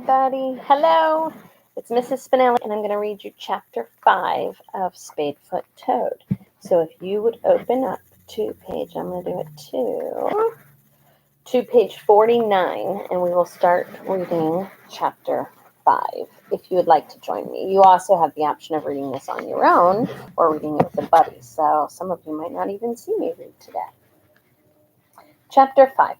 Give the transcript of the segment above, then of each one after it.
everybody. Hello, it's Mrs. Spinelli, and I'm going to read you Chapter 5 of Spadefoot Toad. So if you would open up to page, I'm going to do it to page 49, and we will start reading Chapter 5, if you would like to join me. You also have the option of reading this on your own, or reading it with a buddy, so some of you might not even see me read today. Chapter 5.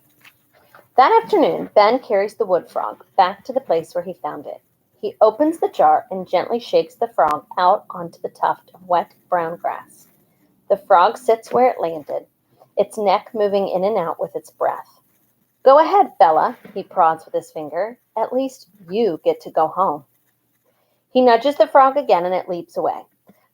That afternoon, Ben carries the wood frog back to the place where he found it. He opens the jar and gently shakes the frog out onto the tuft of wet brown grass. The frog sits where it landed, its neck moving in and out with its breath. Go ahead, Bella, he prods with his finger. At least you get to go home. He nudges the frog again and it leaps away.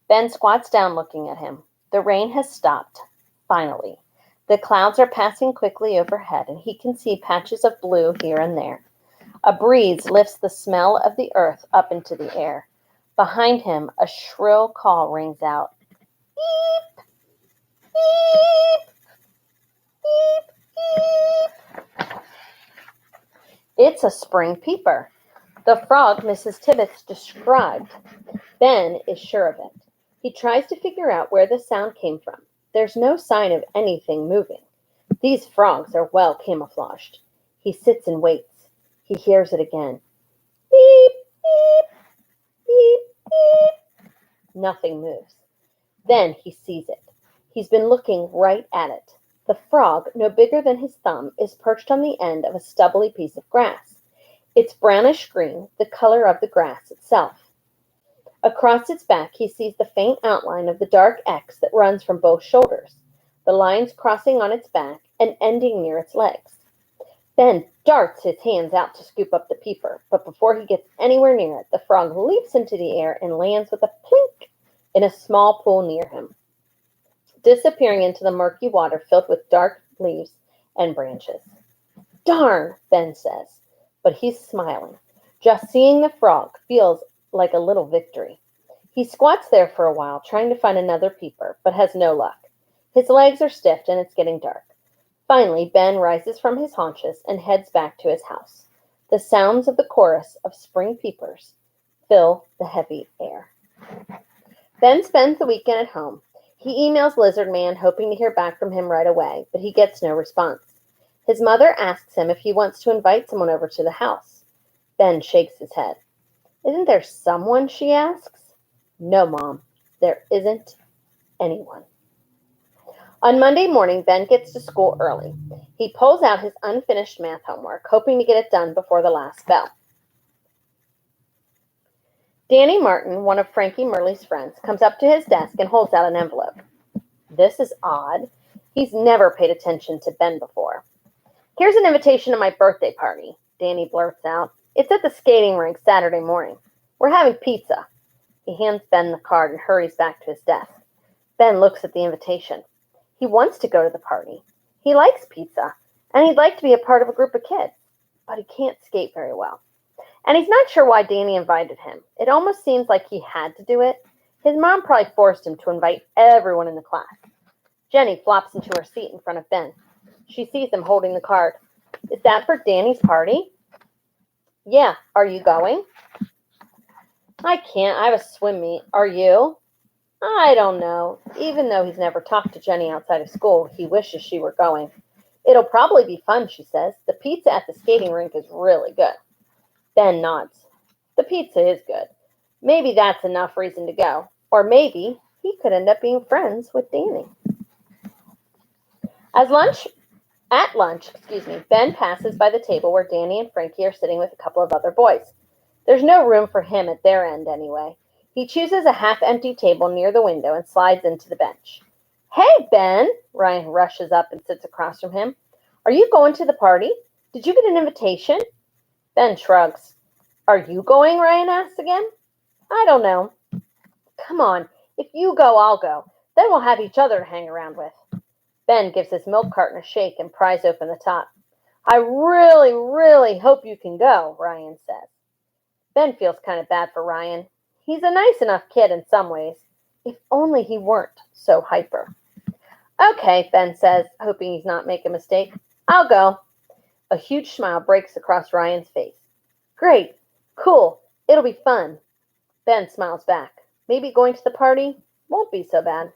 Ben squats down looking at him. The rain has stopped, finally. The clouds are passing quickly overhead, and he can see patches of blue here and there. A breeze lifts the smell of the earth up into the air. Behind him, a shrill call rings out. Beep! Beep! Beep! Beep! It's a spring peeper, the frog Mrs. Tibbets described. Ben is sure of it. He tries to figure out where the sound came from. There's no sign of anything moving. These frogs are well camouflaged. He sits and waits. He hears it again. Beep, beep, beep, beep. Nothing moves. Then he sees it. He's been looking right at it. The frog, no bigger than his thumb, is perched on the end of a stubbly piece of grass. It's brownish green, the color of the grass itself. Across its back, he sees the faint outline of the dark X that runs from both shoulders, the lines crossing on its back and ending near its legs. Ben darts his hands out to scoop up the peeper, but before he gets anywhere near it, the frog leaps into the air and lands with a plink in a small pool near him, disappearing into the murky water filled with dark leaves and branches. Darn, Ben says, but he's smiling. Just seeing the frog feels like a little victory. He squats there for a while, trying to find another peeper, but has no luck. His legs are stiff and it's getting dark. Finally, Ben rises from his haunches and heads back to his house. The sounds of the chorus of spring peepers fill the heavy air. Ben spends the weekend at home. He emails Lizard Man, hoping to hear back from him right away, but he gets no response. His mother asks him if he wants to invite someone over to the house. Ben shakes his head. Isn't there someone, she asks. No, Mom, there isn't anyone. On Monday morning, Ben gets to school early. He pulls out his unfinished math homework, hoping to get it done before the last bell. Danny Martin, one of Frankie Murley's friends, comes up to his desk and holds out an envelope. This is odd. He's never paid attention to Ben before. Here's an invitation to my birthday party, Danny blurts out. It's at the skating rink Saturday morning. We're having pizza. He hands Ben the card and hurries back to his desk. Ben looks at the invitation. He wants to go to the party. He likes pizza, and he'd like to be a part of a group of kids, but he can't skate very well. And he's not sure why Danny invited him. It almost seems like he had to do it. His mom probably forced him to invite everyone in the class. Jenny flops into her seat in front of Ben. She sees him holding the card. Is that for Danny's party? Yeah, are you going? I can't. I have a swim meet. Are you? I don't know. Even though he's never talked to Jenny outside of school, he wishes she were going. It'll probably be fun, she says. The pizza at the skating rink is really good. Ben nods. The pizza is good. Maybe that's enough reason to go. Or maybe he could end up being friends with Danny. At lunch, Ben passes by the table where Danny and Frankie are sitting with a couple of other boys. There's no room for him at their end anyway. He chooses a half-empty table near the window and slides into the bench. Hey, Ben! Ryan rushes up and sits across from him. Are you going to the party? Did you get an invitation? Ben shrugs. Are you going? Ryan asks again. I don't know. Come on. If you go, I'll go. Then we'll have each other to hang around with. Ben gives his milk carton a shake and pries open the top. I really, really hope you can go, Ryan says. Ben feels kind of bad for Ryan. He's a nice enough kid in some ways. If only he weren't so hyper. Okay, Ben says, hoping he's not making a mistake. I'll go. A huge smile breaks across Ryan's face. Great, Cool. It'll be fun. Ben smiles back. Maybe going to the party won't be so bad.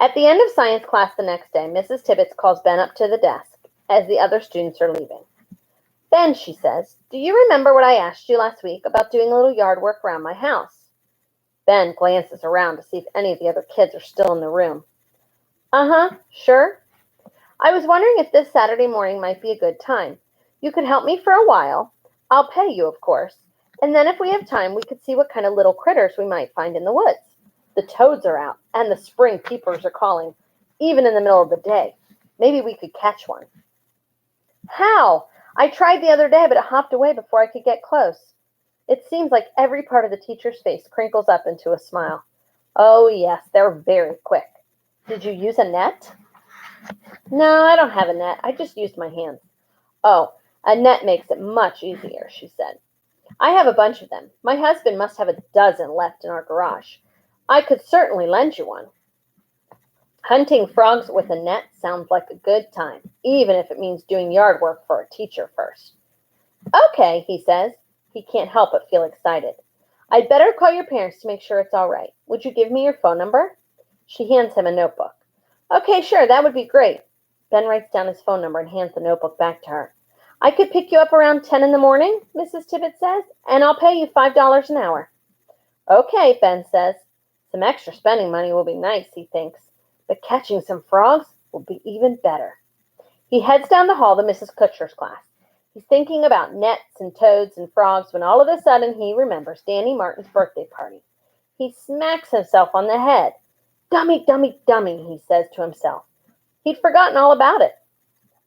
At the end of science class the next day, Mrs. Tibbets calls Ben up to the desk as the other students are leaving. Ben, she says, do you remember what I asked you last week about doing a little yard work around my house? Ben glances around to see if any of the other kids are still in the room. Uh-huh, sure. I was wondering if this Saturday morning might be a good time. You could help me for a while. I'll pay you, of course. And then if we have time, we could see what kind of little critters we might find in the woods. The toads are out, and the spring peepers are calling, even in the middle of the day. Maybe we could catch one. How? I tried the other day, but it hopped away before I could get close. It seems like every part of the teacher's face crinkles up into a smile. Oh, yes, they're very quick. Did you use a net? No, I don't have a net. I just used my hands. Oh, a net makes it much easier, she said. I have a bunch of them. My husband must have a dozen left in our garage. I could certainly lend you one. Hunting frogs with a net sounds like a good time, even if it means doing yard work for a teacher first. Okay, he says. He can't help but feel excited. I'd better call your parents to make sure it's all right. Would you give me your phone number? She hands him a notebook. Okay, sure, that would be great. Ben writes down his phone number and hands the notebook back to her. I could pick you up around 10 in the morning, Mrs. Tibbets says, and I'll pay you $5 an hour. Okay, Ben says. Some extra spending money will be nice, he thinks, but catching some frogs will be even better. He heads down the hall to Mrs. Kutcher's class. He's thinking about nets and toads and frogs when all of a sudden he remembers Danny Martin's birthday party. He smacks himself on the head. Dummy, dummy, dummy, he says to himself. He'd forgotten all about it.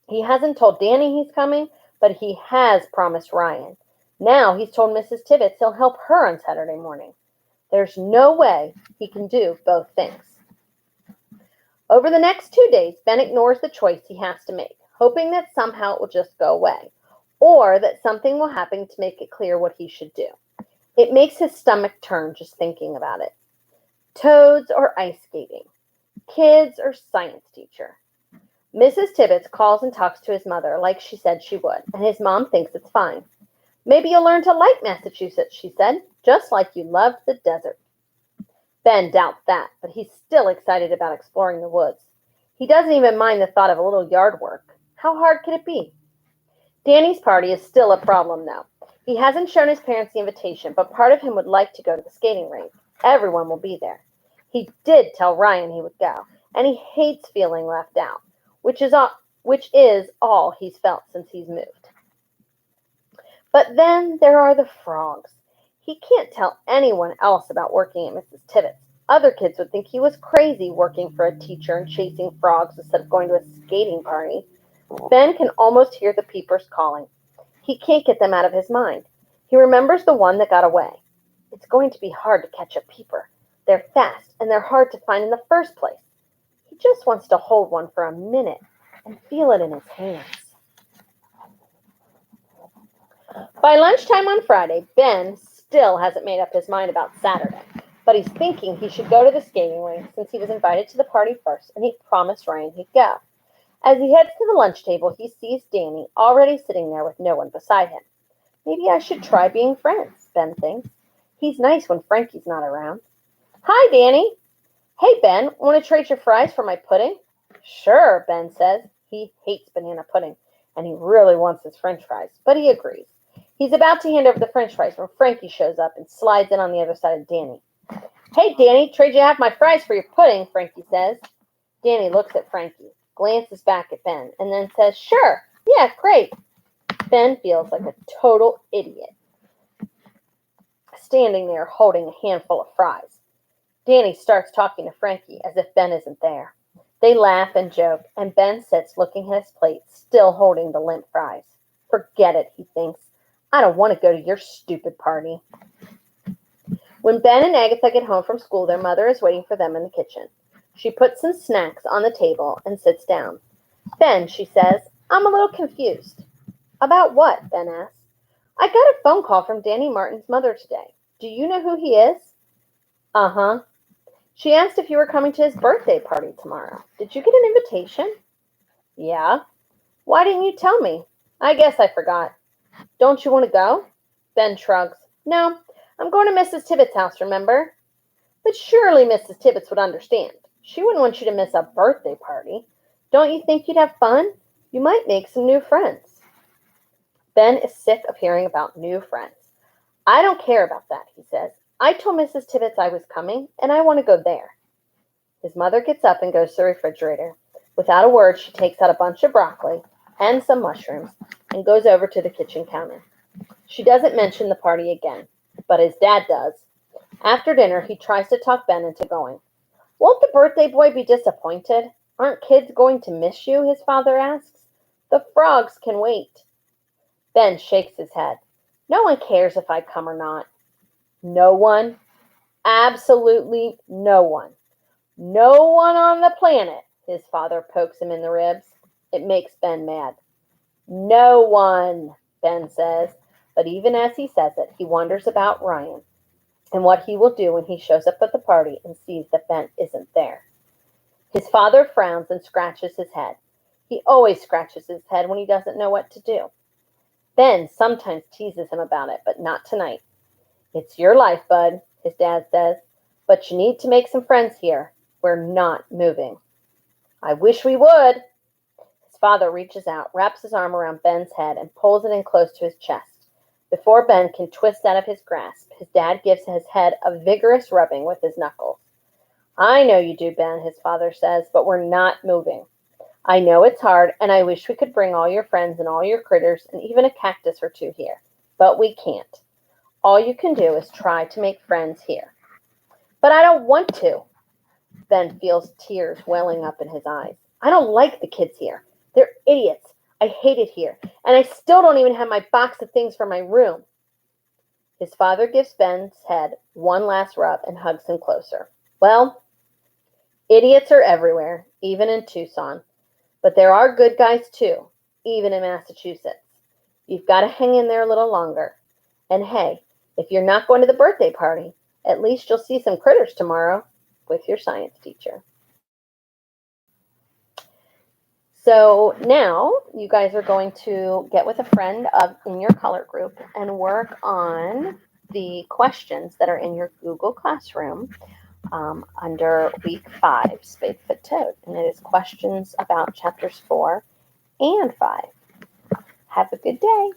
He hasn't told Danny he's coming, but he has promised Ryan. Now he's told Mrs. Tibbets he'll help her on Saturday morning. There's no way he can do both things. Over the next 2 days, Ben ignores the choice he has to make, hoping that somehow it will just go away, or that something will happen to make it clear what he should do. It makes his stomach turn just thinking about it. Toads or ice skating? Kids or science teacher? Mrs. Tibbets calls and talks to his mother like she said she would, and his mom thinks it's fine. Maybe you'll learn to like Massachusetts, she said, just like you loved the desert. Ben doubts that, but he's still excited about exploring the woods. He doesn't even mind the thought of a little yard work. How hard could it be? Danny's party is still a problem, though. He hasn't shown his parents the invitation, but part of him would like to go to the skating rink. Everyone will be there. He did tell Ryan he would go, and he hates feeling left out, which is all he's felt since he's moved. But then there are the frogs. He can't tell anyone else about working at Mrs. Tibbets. Other kids would think he was crazy working for a teacher and chasing frogs instead of going to a skating party. Ben can almost hear the peepers calling. He can't get them out of his mind. He remembers the one that got away. It's going to be hard to catch a peeper. They're fast, and they're hard to find in the first place. He just wants to hold one for a minute and feel it in his hands. By lunchtime on Friday, Ben still hasn't made up his mind about Saturday, but he's thinking he should go to the skating rink since he was invited to the party first and he promised Ryan he'd go. As he heads to the lunch table, he sees Danny already sitting there with no one beside him. Maybe I should try being friends, Ben thinks. He's nice when Frankie's not around. Hi, Danny. Hey, Ben, want to trade your fries for my pudding? Sure, Ben says. He hates banana pudding, and he really wants his french fries, but he agrees. He's about to hand over the french fries when Frankie shows up and slides in on the other side of Danny. Hey, Danny, trade you half my fries for your pudding, Frankie says. Danny looks at Frankie, glances back at Ben, and then says, sure, yeah, great. Ben feels like a total idiot, standing there holding a handful of fries. Danny starts talking to Frankie as if Ben isn't there. They laugh and joke, and Ben sits looking at his plate, still holding the limp fries. Forget it, he thinks. I don't want to go to your stupid party. When Ben and Agatha get home from school, their mother is waiting for them in the kitchen. She puts some snacks on the table and sits down. Ben, she says, I'm a little confused. About what? Ben asks. I got a phone call from Danny Martin's mother today. Do you know who he is? Uh-huh. She asked if you were coming to his birthday party tomorrow. Did you get an invitation? Yeah. Why didn't you tell me? I guess I forgot. Don't you want to go? Ben shrugs. No, I'm going to Mrs. Tibbetts' house, remember? But surely Mrs. Tibbetts would understand. She wouldn't want you to miss a birthday party. Don't you think you'd have fun? You might make some new friends. Ben is sick of hearing about new friends. I don't care about that, he says. I told Mrs. Tibbetts I was coming, and I want to go there. His mother gets up and goes to the refrigerator. Without a word, she takes out a bunch of broccoli and some mushrooms and goes over to the kitchen counter. She doesn't mention the party again, but his dad does. After dinner, he tries to talk Ben into going. Won't the birthday boy be disappointed? Aren't kids going to miss you? His father asks. The frogs can wait. Ben shakes his head. No one cares if I come or not. No one? Absolutely no one. No one on the planet. His father pokes him in the ribs. It makes Ben mad. No one, Ben says. But even as he says it, he wonders about Ryan and what he will do when he shows up at the party and sees that Ben isn't there. His father frowns and scratches his head. He always scratches his head when he doesn't know what to do. Ben sometimes teases him about it, but not tonight. It's your life, bud, his dad says, but you need to make some friends here. We're not moving. I wish we would. His father reaches out, wraps his arm around Ben's head, and pulls it in close to his chest. Before Ben can twist out of his grasp, his dad gives his head a vigorous rubbing with his knuckles. I know you do, Ben, his father says, but we're not moving. I know it's hard, and I wish we could bring all your friends and all your critters and even a cactus or two here, but we can't. All you can do is try to make friends here. But I don't want to. Ben feels tears welling up in his eyes. I don't like the kids here. They're idiots. I hate it here, and I still don't even have my box of things for my room. His father gives Ben's head one last rub and hugs him closer. Well, idiots are everywhere, even in Tucson. But there are good guys too, even in Massachusetts. You've got to hang in there a little longer. And hey, if you're not going to the birthday party, at least you'll see some critters tomorrow with your science teacher. So now you guys are going to get with a friend in your color group and work on the questions that are in your Google Classroom under week 5, Spadefoot Toad. And it is questions about chapters 4 and 5. Have a good day.